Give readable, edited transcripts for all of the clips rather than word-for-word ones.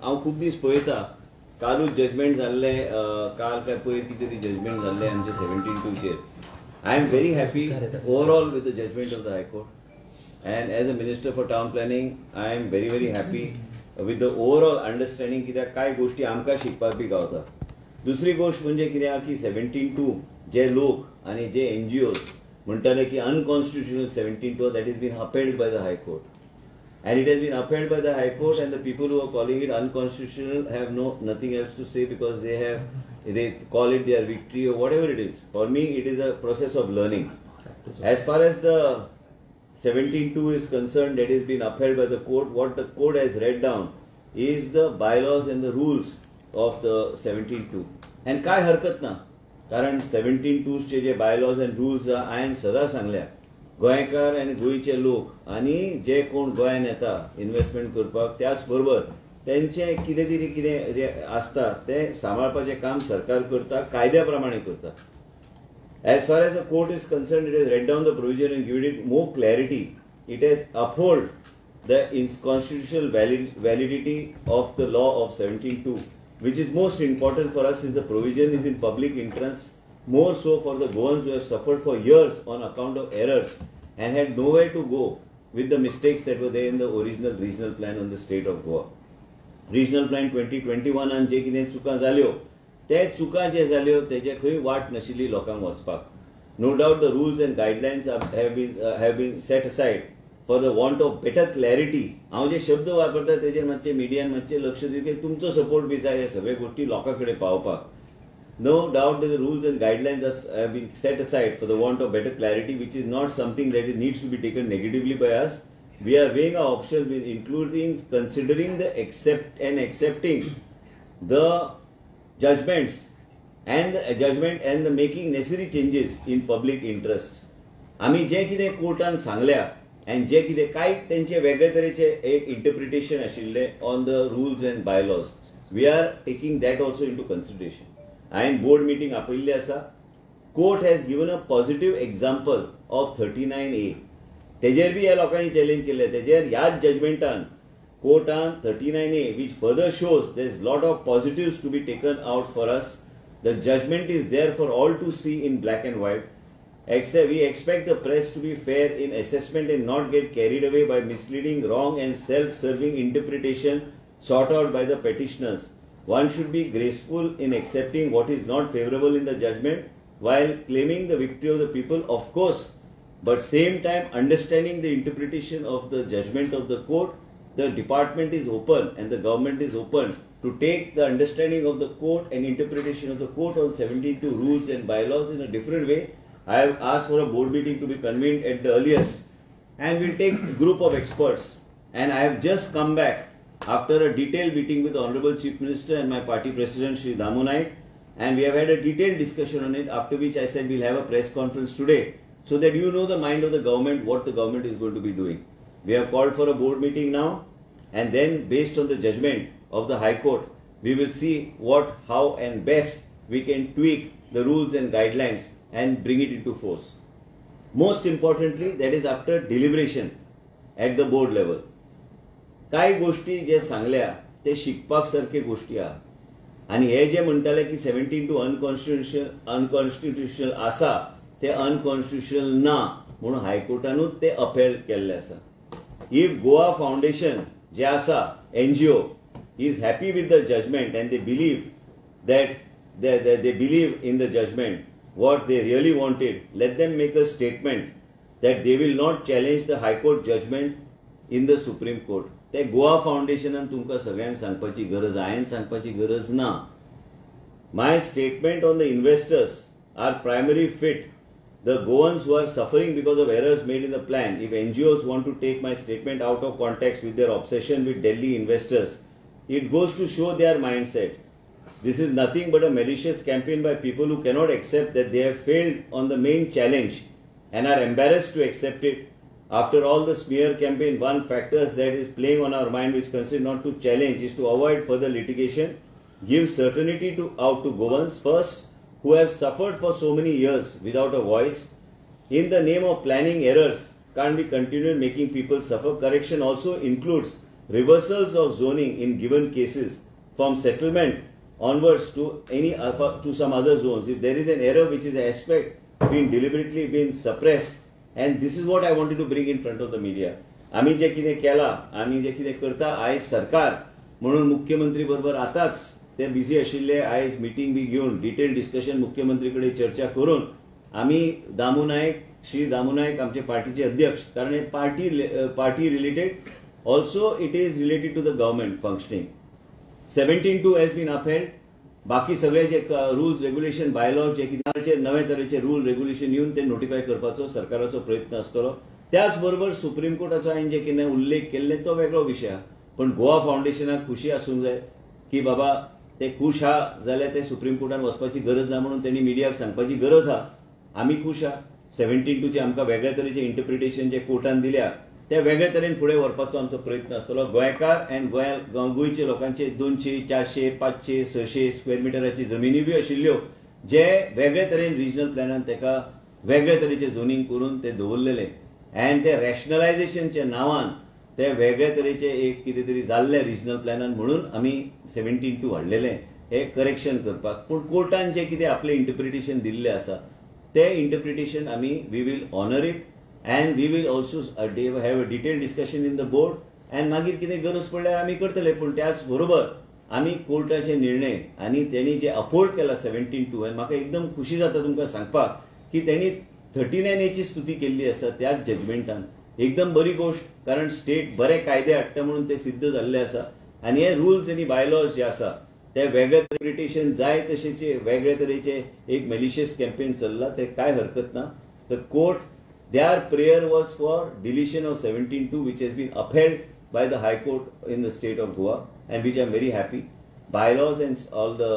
हांव खूब दीस पळयता कालूच जजमेंट जाल्ले काल काय पयर कितें तरी जजमेंट जाल्ले आमचे 17/2 I am very happy overall with the judgment of the High Court, and as a Minister for Town Planning I am very happy with the overall understanding कित्याक काय गोष्टी आमकां शिकपाक बी गावता. दुसरी गोष्ट म्हणजे कित्याक की 17/2 जे लोक आनी जे NGOs म्हणटाले की unconstitutional 17/2 that has been upheld by the High Court. And it has been upheld by the High Court, and the people who are calling it unconstitutional have nothing else to say because they call it their victory or whatever it is. For me, it is a process of learning. As far as the 17/2 is concerned, that has been upheld by the court. What the court has read down is the bylaws and the rules of the 17/2. And काय हरकत ना, कारण 17/2 चे जे bylaws and rules हांवें सदां सांगल्या गोंयकार आनी गोंयचे लोक आनी जे कोण गोंयांत येता इन्व्हेस्टमेंट करपाक त्याच बरोबर तेंचे कितें तरी कितें जे आसता ते सांबाळपाचें काम सरकार करता, कायद्या प्रमाणे करता. As far as the court is concerned, it has read down the provision and given it more clarity. It has upheld the constitutional validity of the law of 17/2, which is most important for us since the provision is in public interest, more so for the Goans who have suffered for years on account of errors and had nowhere to go with the mistakes that were there in the original regional plan on the state of Goa. Regional plan 2021 and जे कितें चुकां जाल्यो ते चुकां जे जाल्यो तेजे खंय वाट नाशिल्ली लोकांक वचपाक. No doubt the rules and guidelines have been set aside for the want of better clarity. हांव जे शब्द वापरता तेजेर मातशें मिडियान मातशें लक्ष दिवचें की तुमचो सपोर्ट बी जाय हे सगळे गोष्टी लोकां कडेन पावपाक. No doubt that the rules and guidelines have been set aside for the want of better clarity, which is not something that needs to be taken negatively by us. We are weighing our options, including considering the accepting the judgments and the making necessary changes in public interest. आम्ही जे कितें कोर्टान सांगल्या and जे कितें काय तेंचे वेगळे तरेचे एक इंटरप्रिटेशन आशिल्ले on the rules and bylaws. We are taking that also into consideration. And board meeting आपयल्ली आसा. Court has given a positive example of 39A. तेजेर बी ह्या लोकांनी चॅलेंज केले. तेजेर ह्याच जजमेंटान कोर्टान 39A, which further shows there is lot of positives to be taken out for us. The judgment is there for all to see in black and white. We expect the press to be fair in assessment and not get carried away by misleading, wrong and self-serving interpretation sought out by the petitioners. One should be graceful in accepting what is not favorable in the judgment while claiming the victory of the people, of course, but same time understanding the interpretation of the judgment of the court. The department is open and the government is open to take the understanding of the court and interpretation of the court on 17/2 rules and bylaws in a different way. I have asked for a board meeting to be convened at the earliest, and we'll take a group of experts. And I have just come back after a detailed meeting with the Honorable Chief Minister and my party President Shri Damu Naik, and we have had a detailed discussion on it, after which I said we'll have a press conference today so that you know the mind of the government, what the government is going to be doing. We have called for a board meeting now, and then based on the judgment of the High Court, we will see what, how and best we can tweak the rules and guidelines and bring it into force. Most importantly, that is after deliberation at the board level. काय गोष्टी जे सांगल्या ते शिकपाक सारखे गोष्टी आहा. आणि हे जे म्हणटाले की 17/2 अनकॉन्स्टिट्युशनल आसा ते अनकॉन्स्टिट्युशनल ना म्हणून हायकोर्टानूच ते अपील केल्ले आसा. इफ गोवा फाउंडेशन जे आसा NGO is happy with the judgment and they believe that they believe in the judgment what they really wanted, let them make a statement that they will not challenge the High Court judgment in the Supreme Court. ते गोवा फाउंडेशनान तुमकां सगळ्यांक सांगपाची गरज, हांवें सांगपाची गरज ना. My statement on the investors are primary fit. The Goans who are suffering because of errors made in the plan, if NGOs want to take my statement out of context with their obsession with Delhi investors, it goes to show their mindset. This is nothing but a malicious campaign by people who cannot accept that they have failed on the main challenge and are embarrassed to accept it. After all the smear campaign, one factor that is playing on our mind which consider not to challenge is to avoid further litigation, give certainty out to Goans first, who have suffered for so many years without a voice. In the name of planning errors, can't be continued making people suffer. Correction also includes reversals of zoning in given cases from settlement onwards to to some other zones. If there is an error which is an aspect being deliberately been suppressed, and this is what I wanted to bring in front of the media. आम्ही जे कितें केला, आम्ही जे कितें करता, आयज सरकार म्हणून मुख्यमंत्री बरोबर आताच ते बिझी आशिल्ले, आयज मिटींग बी घेवन डिटेल डिस्कशन मुख्यमंत्री कडेन चर्चा करून आम्ही दामू नायक, श्री दामू नायक आमचे पार्टीचे अध्यक्ष, कारण हे party related, also it is related to the government functioning. 17(2) has been upheld. बाकी सगळे जे रुल्स रेग्युलेशन बायलॉज जे कितें नवे तरेचे रूल रेग्युलेशन येवन ते नोटिफाय करपाचो सरकाराचो प्रयत्न आसतलो. त्याचबरोबर सुप्रीम कोर्टाचो हांवें जे कितें उल्लेख केल्ले तो वेगळो विशय, पण गोवा फाउंडेशनाक खुशी आसूंक जाय की बाबा ते खुश आहा जाल्यार ते सुप्रीम कोर्टान वचपाची गरज ना म्हणून त्यांनी मिडियाक सांगपाची गरज आहा. आमी खुश आहा. 17(2) आमकां वेगळ्या तरेचे इंटरप्रिटेशन जे कोर्टान दिल्या त्या वेगळ्या तरेन फुडें व्हरपाचो आमचो प्रयत्न आसतलो. गोंयकार एंड गोंयचे लोकांचे 200, 400, 500, 600 स्क्वेअर मिटराची जमिनी बी आशिल्ल्यो जे वेगळ्या तरेन रिजनल प्लॅनान तेका वेगळ्या तरेचे झोनिंग करून ते दवरलेले, अँड ते रॅशनलायझेशनच्या नांवान ते वेगळ्या तरेचे एक कितें तरी जाल्ले रिजनल प्लॅनान म्हणून आमी 17(2) हाडलेले हे करेक्शन करपाक. पूण कोर्टान जे कितें आपले इंटरप्रिटेशन दिल्ले आसा ते इंटरप्रिटेशन आमी we will honour it, and we will also have a detail discussion in the board, अँड मागीर कितें गरज पडल्यार आमी करतले. पूण त्याच बरोबर आमी कोर्टाचे निर्णय आनी त्यांनी जे अफोर्ड केला 17(2), आनी म्हाका एकदम खुशी जाता तुमकां सांगपाक की त्यांनी 39A स्तुती केल्ली आसा त्याच जजमेंटान. एकदम बरी गोष्ट, कारण स्टेट बरे कायदे हाडटा म्हणून ते सिद्ध जाल्ले आसा. आनी हे रुल्स आनी बायलॉज जे आसा ते वेगळे इंटरप्रिटेशन जाय तशेचे वेगळे तरेचे एक मेलिशियस कॅम्पेन चल्ला, ते काय हरकत ना. The court, their prayer was for deletion of 17(2), which has been upheld by the High Court in the state of Goa, and which I am very happy. Bylaws and all the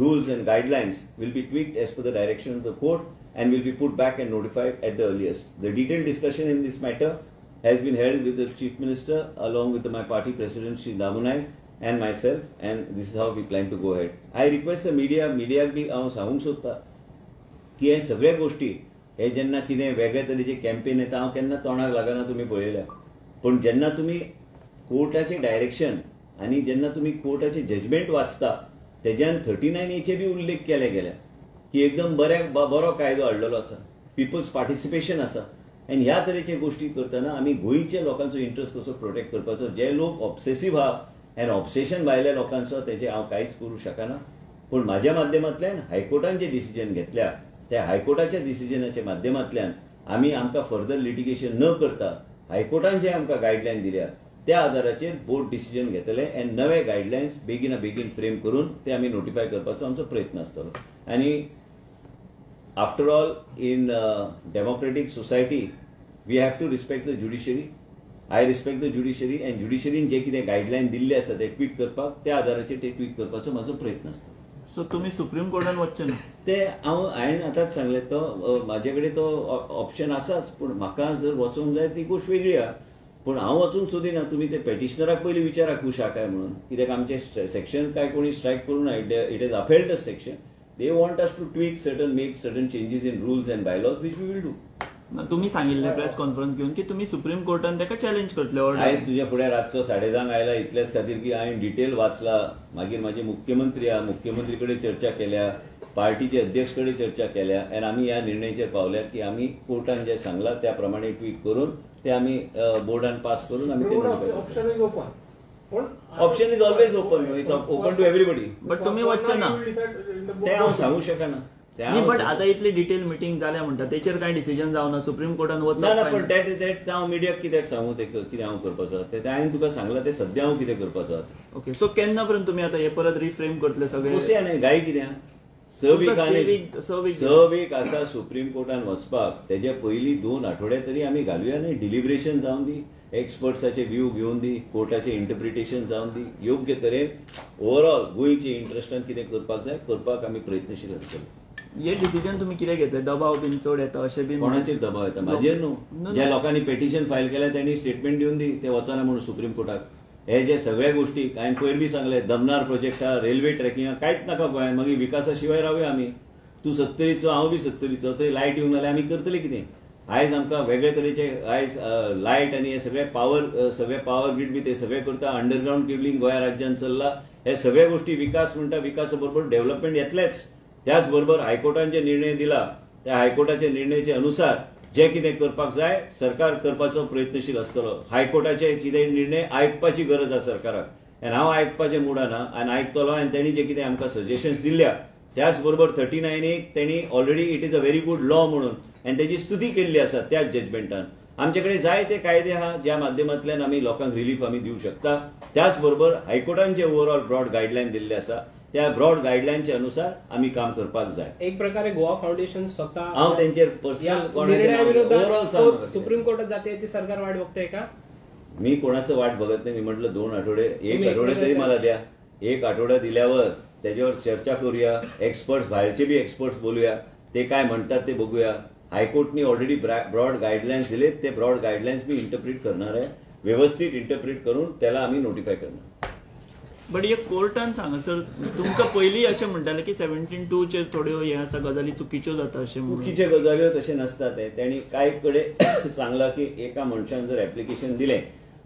rules and guidelines will be tweaked as per the direction of the court and will be put back and notified at the earliest. The detailed discussion in this matter has been held with the Chief Minister along with my party president Shri Damu Naik and myself, and this is how we plan to go ahead. I request the media बी हांव सांगूंक सोदता की हे सगळे गोष्टी हे जेन्ना कितें वेगळे तरेचे कॅम्पेन येता, हांव केन्ना तोंडाक लागना तुमी पळयल्या, पण जेन्ना तुमी कोर्टाचे डायरेक्शन आनी जेन्ना तुमी कोर्टाचे जजमेंट वाचता तेज्यान 39A बी उल्लेख केले गेल्या की एकदम बरो कायदो हाडलेलो आसा, पिपल्स पार्टिसिपेशन आसा. आनी ह्या तरेचे गोष्टी करतना आमी गोंयच्या लोकांचो इंट्रस्ट कसो प्रोटेक्ट करपाचो, जे लोक ऑब्सेसिव्ह आहा आनी ऑब्सेशन भायल्या लोकांचो तेजे हांव कांयच करूं शकना. पूण म्हाज्या माध्यमांतल्यान हायकोर्टान जे डिसिजन घेतल्या त्या हायकोर्टाच्या डिसिजनाच्या माध्यमांतल्यान आमी आमकां फर्दर लिटिगेशन न करता हायकोर्टान जे आमकां गायडलायन दिल्या त्या आधाराचेर बोर्ड डिसिजन घेतले आनी नवे गायडलायन्स बेगिना बेगीन फ्रेम करून ते आमी नोटिफाय करपाचो आमचो प्रयत्न आसतलो. आनी after all in democratic society we have to respect the judiciary. I respect the judiciary, and ज्युडिशरीन जे कितें गायडलायन दिल्ले आसा ते ट्वीक करपाक त्या आधाराचेर ते ट्वीक करपाचो म्हाजो प्रयत्न आसता. सो तुम्ही सुप्रीम कोर्टान वचचे ना? ते हांवें आतांच सांगलें, तो म्हाजे कडेन तो ऑप्शन आसाच, पूण म्हाका जर वचूंक जाय ती गोष्ट वेगळी आहा. पूण हांव वचूंक सोदिना. तुमी ते पेटिशनराक पयलीं विचारा खुश आहा काय म्हणून, कित्याक आमचे सेक्शन काय कोणी स्ट्रायक करूं ना. It is upheld the section. They want us to tweak make certain changes in rules and bylaws which we will do. तुम्ही सांगिल्ले प्रेस कॉन्फरन्स घेऊन की तुम्ही सुप्रीम कोर्टान ताका चॅलेंज करतले. आयज तुझ्या फुडें रातचो 10:30 आयला इतलेच खातीर की हांवें डिटेल वाचला. मागीर म्हाजे मुख्यमंत्री आहा, मुख्यमंत्री कडेन चर्चा केल्या, पार्टीचे अध्यक्ष कडेन चर्चा केल्या, आनी आमी ह्या निर्णयाचेर पावल्यात की आमी कोर्टान जे सांगला त्या प्रमाणे ट्वीक करून ते आमी बोर्डान पास करून आमी ते option is always open. It's open to everybody. But तुम्ही वचचे ना ते हांव सांगू शकना. बट आता इतली डिटेल मिटींग जाल्या म्हणटा तेचेर काय डिसिजन जावना. सुप्रीम कोर्टान वचना. ना पण हांव मिडियाक कित्याक सांगू ते कितें हांव करपाचो ते हांवें तुका सांगलां ते सद्या हांव कितें करपाचो. ओके, सो केन्ना पर्यंत तुमी आतां हे परत रिफ्रेम करतले सगळे? कुशें न्हय, गाय कित्याक 6 वीक आसा सुप्रीम कोर्टान वचपाक. तेजे पयलीं 2 आठवडे तरी आमी घालुया न्ही. डिलिब्रेशन जावन दी, एक्सपर्ट्साचे व्यू घेवन दी, कोर्टाचे इंटरप्रिटेशन जावन दी. योग्य तरेन ओवरऑल गोंयचे इंट्रस्टान कितें करपाक जाय करपाक आमी प्रयत्नशील आसतले. हे डिसिजन तुम्ही कितें घेतले? दबाव बीन चड येता अशें बीन? कोणाचेर दबाव येता? म्हाजेर न्हू. ज्या लोकांनी पेटिशन फायल केल्या त्यांनी स्टेटमेंट दिवन दी ते वचना म्हणून सुप्रीम कोर्टाक. हे जे सगळ्या गोष्टी हांवें पयर बी सांगले, दमनार प्रोजेक्ट आहा, रेल्वे ट्रॅकिंग कांयच नाका गोंयांत. मागीर विकासा शिवाय रावया आमी. तूं 70चो हांव बी 70चो, थंय लायट येवंक नाल्यार आमी करतले कितें? आयज आमकां वेगळे तरेचे आयज लायट आनी हे सगळे पावर ग्रीड बी ते सगळे करता. अंडरग्राउंड केबलिंग गोंया राज्यांत चल्ला. हे सगळे गोष्टी विकास म्हणटा, विकासा बरोबर डेव्हलपमेंट येतलेच. त्याच बरोबर हायकोर्टान जे निर्णय दिला त्या हायकोर्टाच्या निर्णयाचे अनुसार जे कितें करपाक जाय सरकार करपाचो प्रयत्नशील आसतलो. हायकोर्टाचे कितें निर्णय आयकपाची गरज आसा सरकाराक आनी हांव आयकपाचें मुडाना आनी आयकतलो. आनी तेणी जे कितें आमकां सजेशन्स दिल्या त्याच बरोबर 39 तेणी already it is a very good law म्हणून आनी तेजी स्तुती केल्ली आसा त्याच जजमेंटान. आमचे कडेन जायते कायदे आहा ज्या माध्यमांतल्यान आमी लोकांक रिलीफ आमी दिवंक शकता. त्याच बरोबर हायकोर्टान जे ओव्हरऑल ब्रॉड गायडलायन दिल्ले आसा त्या ब्रॉड गायडलायनच्या अनुसार आमी काम करपाक जाय. एक प्रकारे गोवा फाउंडेशन स्वतः हांव तेंचेर पर्सनल सुप्रीम कोर्टात जाते याची सरकार वाट बघते का? मी कोणाचं वाट बघत नाही. मी म्हटलं 2 आठवडे 1 आठवडे तरी मला द्या. 1 आठवडा दिल्यावर त्याच्यावर चर्चा करूया. एक्सपर्ट्स बाहेरचे बी एक्सपर्ट्स बोलूया. ते काय म्हणतात ते बघूया. हायकोर्टनी ऑलरेडी ब्रॉड गाईडलाईन्स दिलेत. ते ब्रॉड गाईडलाईन्स मी इंटरप्रिट करणार आहे. व्यवस्थित इंटरप्रिट करून त्याला आम्ही नोटिफाय करणार. बट एक कोर्टान सांगा सर तुमकां पयलीं अशें म्हणटाले की 17(2) चेर थोड्यो हे आसा गजाली चुकीच्यो जाता अशें. चुकीचे गजाल्यो तशें नसता. तेणी कांय कडेन सांगला की एका मनशान जर एप्लिकेशन दिलें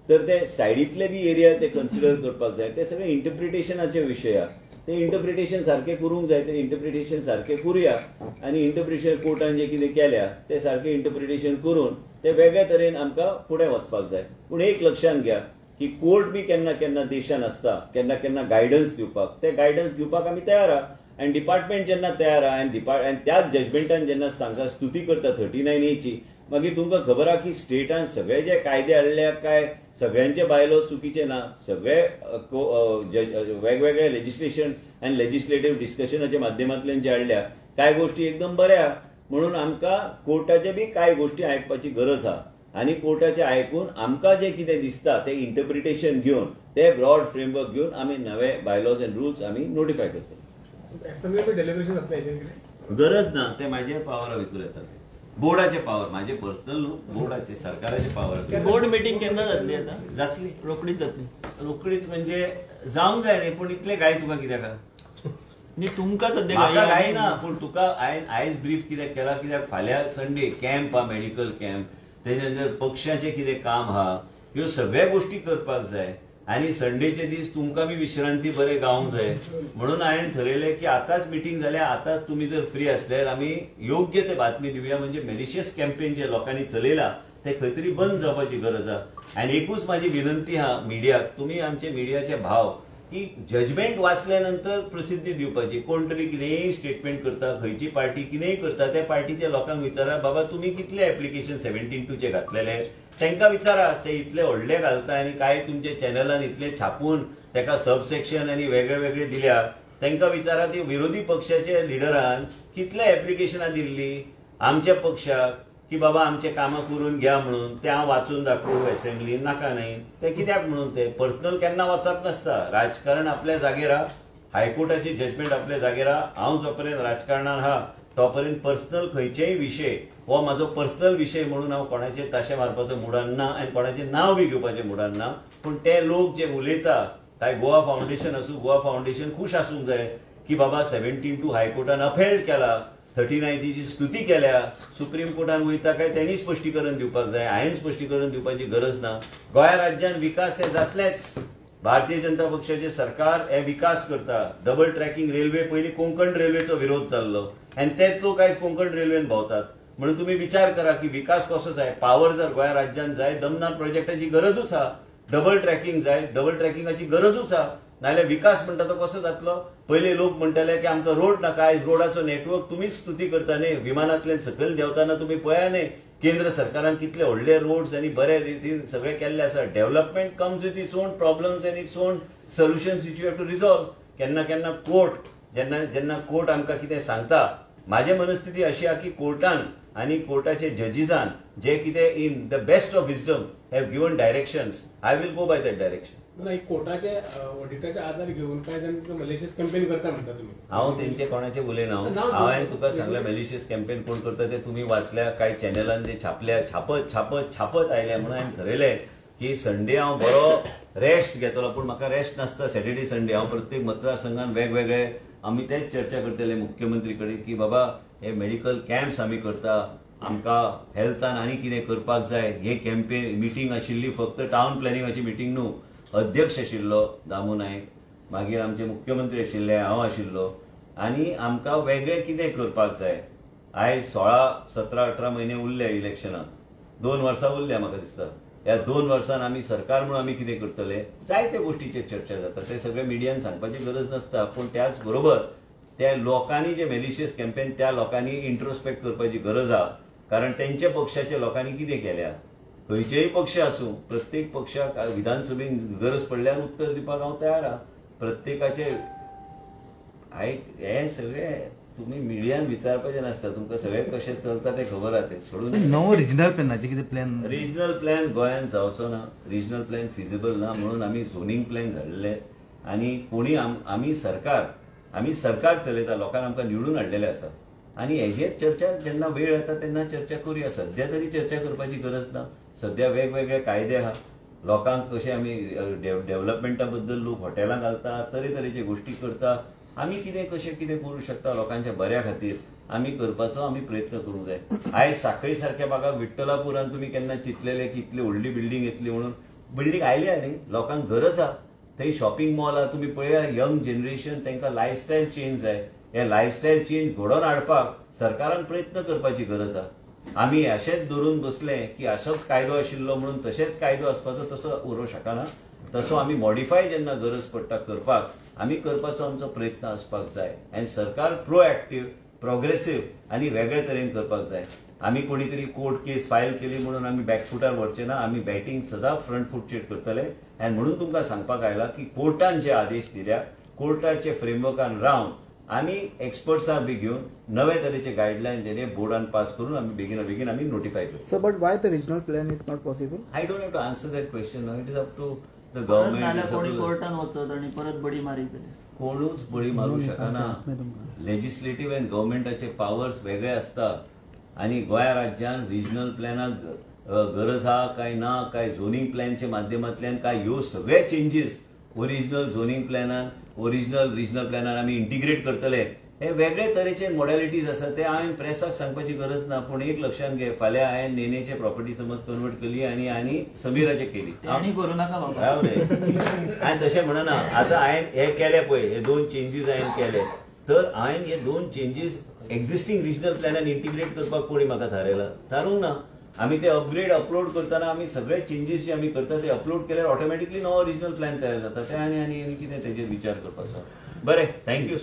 तर ते सायडीतले बी एरिया ते कन्सिडर करपाक जाय. ते सगळे इंटरप्रिटेशनाचे विशय आहा. ते इंटरप्रिटेशन सारखे करूंक जाय. ते इंटरप्रिटेशन सारखे करुया आनी इंटरप्रिटेशन कोर्टान जे कितें केल्या ते सारखे इंटरप्रिटेशन करून ते वेगळ्या तरेन आमकां फुडें वचपाक जाय. पूण एक लक्षात घ्या की कोर्ट बी केन्ना केन्ना देशान आसता केन्ना केन्ना गायडन्स दिवपाक. ते गायडन्स दिवपाक आमी तयार आहा आनी डिपार्टमेंट जेन्ना तयार आहा आनी त्याच जजमेंटान जेन्ना तांकां स्तुती करता 39A ची मागीर तुमकां खबर आहा की स्टेटान सगळे जे कायदे हाडल्या काय सगळ्यांचे बायलो चुकीचे ना. सगळे वेगवेगळे लेजिस्लेशन आनी लेजिस्लेटिव्ह डिस्कशनाच्या माध्यमांतल्यान जे हाडल्या कांय गोष्टी एकदम बऱ्या. म्हणून आमकां कोर्टाचे बी कांय गोष्टी आयकपाची गरज आहा आनी कोर्टाचे आयकून आमकां जे कितें दिसता ते इंटरप्रिटेशन घेवन ते ब्रॉड फ्रेमवर्क घेवन आमी नवे बायलॉज अँड रुल्स आमी नोटिफाय करतले. गरज ना. ते म्हाजे पावरा भितर येता. बोर्डाचे पावर म्हाजे पर्सनल न्हू. बोर्डाचे सरकाराचे पावर. बोर्ड मिटींग केन्ना जातली आता? जातली रोखडीच जातली. रोखडीच म्हणजे जावंक जाय न्ही. पूण इतले गाय तुका कित्याक न्ही तुमकां सद्या गाय ना. पूण तुका हांवें आयज ब्रीफ कित्याक केला कित्याक फाल्यां संडे कॅम्प हा मेडिकल कॅम्प. तेच्या नंतर पक्षाचें कितें काम आहा ह्यो सगळ्या गोष्टी करपाक जाय आनी संडेचे दीस तुमकां बी विश्रांती बरें गावंक जाय. म्हणून हांवें थारायलें की आतांच मिटींग जाल्या आतांच तुमी जर फ्री आसल्यार आमी योग्य ते बातमी दिवया. म्हणजे मेलिशियस कॅम्पेन जे लोकांनी चलयला ते खंय तरी बंद जावपाची गरज आहा. आनी एकूच म्हाजी विनंती आहा मिडियाक तुमी आमचे मिडियाचे भाव की जजमेंट वाचल्यानंतर प्रसिद्धी दिवपाची. कोण तरी कितेंय स्टेटमेंट करता खंयची पार्टी कितेंय करता त्या पार्टीच्या लोकांक विचारा बाबा तुमी कितले एप्लिकेशन 17(2) चे घातलेले तांकां विचारा. ते इतले व्हडले घालता आनी काय तुमच्या चॅनलान इतले छापून ताका सबसेक्शन आनी वेगळे वेगळे दिल्या. तांकां विचारा ती विरोधी पक्षाच्या लिडरान कितले एप्लिकेशनां दिल्ली आमच्या पक्षाक की बाबा आमचे कामां करून घ्या म्हणून. ते हांव वाचून दाखवू असेंब्लीन नाका न्ही. ते कित्याक म्हणून ते पर्सनल केन्ना वचप नासता. राजकारण आपल्या जागेर आहा. हायकोर्टाची जजमेंट आपल्या जागेर आहा. हांव जो पर्यंत राजकारणान आहा तोपर्यंत पर्सनल खंयचेय विशय हो म्हाजो पर्सनल विशय म्हणून हांव कोणाचेर ताशे मारपाचो मुडान ना आनी कोणाचें नांव बी घेवपाचें मुडान ना. पूण ते लोक जे उलयता काय गोवा फाउंडेशन आसूं गोवा फाउंडेशन खूश आसूंक जाय की बाबा 17(2) हायकोर्टान अपेल केला. 39 ची स्तुती केल्या. सुप्रीम कोर्टान वयता काय तेणी स्पश्टीकरण दिवपाक जाय. हांवें स्पश्टीकरण दिवपाची गरज ना. गोंया राज्यान विकास हे जातलेच. भारतीय जनता पक्षाचे सरकार हे विकास करता. डबल ट्रॅकिंग रेल्वे पयलीं कोंकण रेल्वेचो विरोध चाललो आनी तेच लोक आयज कोंकण रेल्वेन भोंवतात. म्हणून तुम्ही विचार करा की विकास कसो जाय. पावर जर गोंया राज्यान जाय दमना प्रोजेक्टाची गरजूच आहा. डबल ट्रॅकिंग जाय डबल ट्रॅकिंगाची गरजूच आहा. नाल्यार विकास म्हणटा तो कसो जातलो. पयले लोक म्हणटाले की आमकां रोड नाका. आयज रोडाचो नेटवर्क तुमीच स्तुती करता न्ही. विमानांतल्यान सकयल देंवताना तुम्ही पळया न्ही केंद्र सरकारान कितले व्हडले रोड्स आनी बरे रितीन सगळे केल्ले आसा. Development comes with its own problems and its own solutions which you have to resolve. केन्ना केन्ना कोर्ट जेन्ना कोर्ट आमकां कितें सांगता माझी मनस्थिती अशी आहे की कोर्टान आणि कोर्टाचे जजीजान जे कितें in the best of wisdom have given directions I will go by that direction. कोर्टाचे ऑडिटाचे आधार घेऊन काय मलेशियस कॅम्पेन करता म्हणता तुम्ही. हांव तेंचे कोणाचे उलयना. हांवें तुका सांगलें मॅलिशियस कॅम्पेन कोण करता ते तुम्ही वाचल्या. काय चॅनलान ते छापल्या छापत आयल्या म्हणून हांवें ठरयलें की संडे हांव बरो रेस्ट घेतलो. पूण म्हाका रेस्ट नासता सॅटर्डे संडे. हांव प्रत्येक मतदारसंघान वेगवेगळे आमी तेच चर्चा करतले मुख्यमंत्री कडेन की बाबा हे मेडिकल कॅम्प्स आमी करता. आमकां हेल्थान आनी कितें करपाक जाय हे कॅम्पेन मिटींग आशिल्ली फक्त टावन प्लॅनिंगाची मिटींग न्हू. अध्यक्ष आशिल्लो दामू नायक, मागीर आमचे मुख्यमंत्री आशिल्ले, हांव आशिल्लो, आनी आमकां वेगळें कितें करपाक जाय. आयज 16, 17, 18 म्हयने उरले इलेक्शनाक, 2 वर्सां उरल्या म्हाका दिसता. ह्या 2 वर्सान आमी सरकार म्हणून आमी कितें करतले, जायत्या गोष्टीचेर चर्चा जाता. ते सगळे मिडियान सांगपाची गरज नसता, पूण त्याच बरोबर त्या लोकांनी जे मेलिशियस कॅम्पेन त्या लोकांनी इंट्रोस्पेक्ट करपाची गरज आहा. कारण तेंच्या पक्षाच्या लोकांनी कितें केल्या, खंयचेय पक्ष आसूं, प्रत्येक पक्षाक विधानसभेन गरज पडल्यार उत्तर दिवपाक हांव तयार आहा. प्रत्येकाचे हे सगळे तुम्ही मिडियान विचारपाचें नासता, तुमकां सगळें कशें चलता तें खबर आहा. तें सोडून नवो रिजनल प्लॅनाचे कितें प्लॅन? रिजनल प्लॅन गोंयांत जावचो ना, रिजनल प्लॅन फिजिबल ना, म्हणून आमी झोनिंग प्लॅन धाडले. आनी कोणी आमी सरकार चलयता, लोकांनी आमकां निवडून हाडलेले आसा, आनी हेजेर चर्चा जेन्ना वेळ येता तेन्ना चर्चा करुया. सध्या तरी चर्चा करपाची गरज ना. सध्या वेगवेगळे कायदे आहा, लोकांक कशें आमी डेव्हलपमेंटा बद्दल लोक हॉटेलां घालता, तरेतरेचे गोष्टी करता. आमी कशें कितें करूं शकता लोकांच्या बऱ्या खातीर आमी करपाचो आमी प्रयत्न करूंक जाय. आयज सांखळी सारख्या भागाक विठ्ठलापुरांत तुमी केन्ना चिंतलेले की इतली व्हडली बिल्डींग येतली म्हणून? बिल्डींग आयल्या न्ही, लोकांक गरज आहा. थंय शॉपिंग मॉल आहा, तुमी पळया यंग जनरेशन, तांकां लायफस्टायल चेंज जाय. हे लायफस्टायल चेंज घडोवन हाडपाक सरकारान प्रयत्न करपाची गरज आहा. आमी अशेंच धरून बसले की अशोच कायदो आशिल्लो म्हणून तशेंच कायदो आसपाचो तसो उरूंक शकना. तसो आमी मॉडिफाय जेन्ना गरज पडटा करपाक, आमी करपाचो आमचो प्रयत्न आसपाक जाय. आनी सरकार प्रोएक्टिव्ह, प्रोग्रेसिव्ह आनी वेगळे तरेन करपाक जाय. आमी कोणी तरी कोर्ट केस फायल केली म्हणून आमी बॅकफुटार व्हरचे ना. आमी बॅटींग सदां फ्रंट फुटचेर करतले. आनी म्हणून तुमकां सांगपाक आयला की कोर्टान जे आदेश दिल्या, कोर्टाचे फ्रेमवर्कान रावन आमी एक्सपर्ट्सांक बी घेवन नवे तरेचे गायडलायन जेणे बोर्डान पास करून आमी बेगीन आमी नोटिफाय करता. So, but why the regional plan is not possible? I don't have to answer that question now. It is up to the परत government. नाल्यार It is up कोणी to कोर्टान वचत आणि परत बडी मारीत जाल्यार कोणूच बळी मारूंक शकना. लेजिस्लेटिव्ह अँड गव्हर्मेंटाचे पावर्स वेगळे असता. आणि गोंय राज्यान रिजनल प्लॅनाक गरज आहा काय ना, काय झोनिंग प्लॅनच्या माध्यमांतल्यान काय ह्यो सगळे चेंजीस ओरिजिनल झोनिंग प्लॅनान, ओरिजिनल रिजनल प्लॅनान आमी इंटिग्रेट करतले. हे वेगळे तरेचे मॉडॅलिटीज आसा ते हांवें प्रेसाक सांगपाची गरज ना. पूण एक लक्षात घे, फाल्यां हांवें नेनेचे प्रॉपर्टी समज कन्वर्ट केली आनी समीराचे केली, आनी करूं नाका बाबा. हांवें तशें म्हणना. आतां हांवें हे केले पळय, हे 2 चेंजीस हांवें केले, तर हांवें हे 2 चेंजीस एक्झिस्टिंग रिजनल प्लॅनान इंटिग्रेट करपाक कोणी म्हाका थारूंक ना. आमी ते अपलोड करतना आमी सगळे चेंजीस जे आमी करता ते अपलोड केल्यार ऑटोमॅटिकली नवो रिजनल प्लॅन तयार जाता. ते आनी कितें तेजेर विचार करपाचो. बरें, थँक्यू.